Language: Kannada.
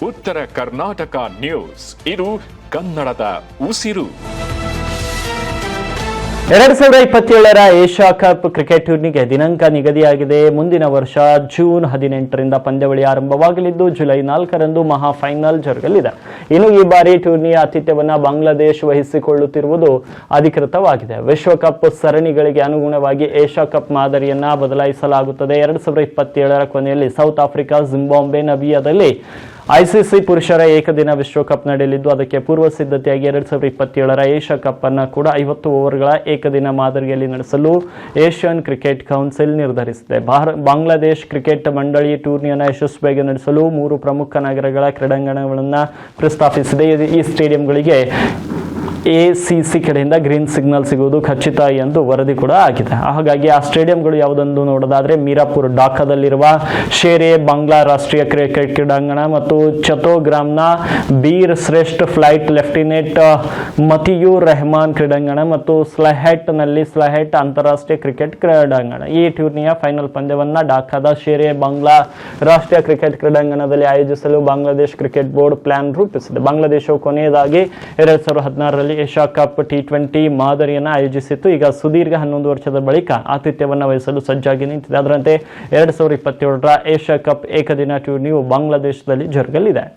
ಉತ್ತರ ಕರ್ನಾಟಕ ನ್ಯೂಸ್, ಇದು ಕನ್ನಡದ ಉಸಿರು. 2027ರ ಏಷ್ಯಾ ಕಪ್ ಕ್ರಿಕೆಟ್ ಟೂರ್ನಿಗೆ ದಿನಾಂಕ ನಿಗದಿಯಾಗಿದೆ. ಮುಂದಿನ ವರ್ಷ ಜೂನ್ 18ರಿಂದ ಪಂದ್ಯಾವಳಿ ಆರಂಭವಾಗಲಿದ್ದು ಜುಲೈ 4ರಂದು ಮಹಾ ಫೈನಲ್ ಜರುಗಲಿದೆ. ಇನ್ನು ಈ ಬಾರಿ ಟೂರ್ನಿಯ ಆತಿಥ್ಯವನ್ನು ಬಾಂಗ್ಲಾದೇಶ ವಹಿಸಿಕೊಳ್ಳುತ್ತಿರುವುದು ಅಧಿಕೃತವಾಗಿದೆ. ವಿಶ್ವಕಪ್ ಸರಣಿಗಳಿಗೆ ಅನುಗುಣವಾಗಿ ಏಷ್ಯಾ ಕಪ್ ಮಾದರಿಯನ್ನ ಬದಲಾಯಿಸಲಾಗುತ್ತದೆ. 2027ರ ಕೊನೆಯಲ್ಲಿ ಸೌತ್ ಆಫ್ರಿಕಾ, ಜಿಂಬಾಬ್ವೆ, ನಮಿಬಿಯಾದಲ್ಲಿ ಐಸಿಸಿ ಪುರುಷರ ಏಕದಿನ ವಿಶ್ವಕಪ್ ನಡೆಯಲಿದ್ದು ಅದಕ್ಕೆ ಪೂರ್ವ ಸಿದ್ಧತೆಯಾಗಿ 2027ರ ಏಷ್ಯಾ ಕಪ್ ಅನ್ನು ಕೂಡ 50 ಓವರ್ಗಳ ಏಕದಿನ ಮಾದರಿಯಲ್ಲಿ ನಡೆಸಲು ಏಷ್ಯನ್ ಕ್ರಿಕೆಟ್ ಕೌನ್ಸಿಲ್ ನಿರ್ಧರಿಸಿದೆ. ಬಾಂಗ್ಲಾದೇಶ ಕ್ರಿಕೆಟ್ ಮಂಡಳಿ ಟೂರ್ನಿಯನ್ನು ಯಶಸ್ವಿಯಾಗಿ ನಡೆಸಲು 3 ಪ್ರಮುಖ ನಗರಗಳ ಕ್ರೀಡಾಂಗಣಗಳನ್ನು ಪ್ರಸ್ತಾಪಿಸಿದೆ. ಈ ಸ್ಟೇಡಿಯಂಗಳಿಗೆ ಎಸಿಸಿ ಕಡೆಯಿಂದ ಗ್ರೀನ್ ಸಿಗ್ನಲ್ ಸಿಗುವುದು ಖಚಿತ ಎಂದು ವರದಿ ಕೂಡ ಆಗಿದೆ. ಹಾಗಾಗಿ ಆ ಸ್ಟೇಡಿಯಂಗಳು ಯಾವುದೆಂದು ನೋಡೋದಾದ್ರೆ ಮೀರಾಪುರ್ ಢಾಕಾದಲ್ಲಿರುವ ಶೇರೆ ಬಾಂಗ್ಲಾ ರಾಷ್ಟ್ರೀಯ ಕ್ರಿಕೆಟ್ ಕ್ರೀಡಾಂಗಣ ಮತ್ತು ಚತೋಗ್ರಾಮ್ನ ಬೀರ್ ಶ್ರೇಷ್ಠ ಫ್ಲೈಟ್ ಲೆಫ್ಟಿನೆಂಟ್ ಮತಿಯೂರ್ ರೆಹಮಾನ್ ಕ್ರೀಡಾಂಗಣ ಮತ್ತು ಸ್ಲಹೆಟ್ನಲ್ಲಿ ಸ್ಲಹೆಟ್ ಅಂತಾರಾಷ್ಟ್ರೀಯ ಕ್ರಿಕೆಟ್ ಕ್ರೀಡಾಂಗಣ. ಈ ಟೂರ್ನಿಯ ಫೈನಲ್ ಪಂದ್ಯವನ್ನ ಢಾಕಾದ ಶೇರೆ ಬಾಂಗ್ಲಾ ರಾಷ್ಟ್ರೀಯ ಕ್ರಿಕೆಟ್ ಕ್ರೀಡಾಂಗಣದಲ್ಲಿ ಆಯೋಜಿಸಲು ಬಾಂಗ್ಲಾದೇಶ ಕ್ರಿಕೆಟ್ ಬೋರ್ಡ್ ಪ್ಲಾನ್ ರೂಪಿಸಿದೆ. ಬಾಂಗ್ಲಾದೇಶವು ಕೊನೆಯದಾಗಿ 2016ರಲ್ಲಿ ಏಷ್ಯಾ ಕಪ್ T20 ಮಾದರಿಯನ್ನು ಆಯೋಜಿಸಿತ್ತು. ಈಗ ಸುದೀರ್ಘ 11 ವರ್ಷದ ಬಳಿಕ ಆತಿಥ್ಯವನ್ನು ವಹಿಸಲು ಸಜ್ಜಾಗಿ ನಿಂತಿದೆ. ಅದರಂತೆ 2027ರ ಏಷ್ಯಾ ಕಪ್ ಏಕದಿನ ಟೂರ್ನಿಯು ಬಾಂಗ್ಲಾದೇಶದಲ್ಲಿ ಜರುಗಲಿದೆ.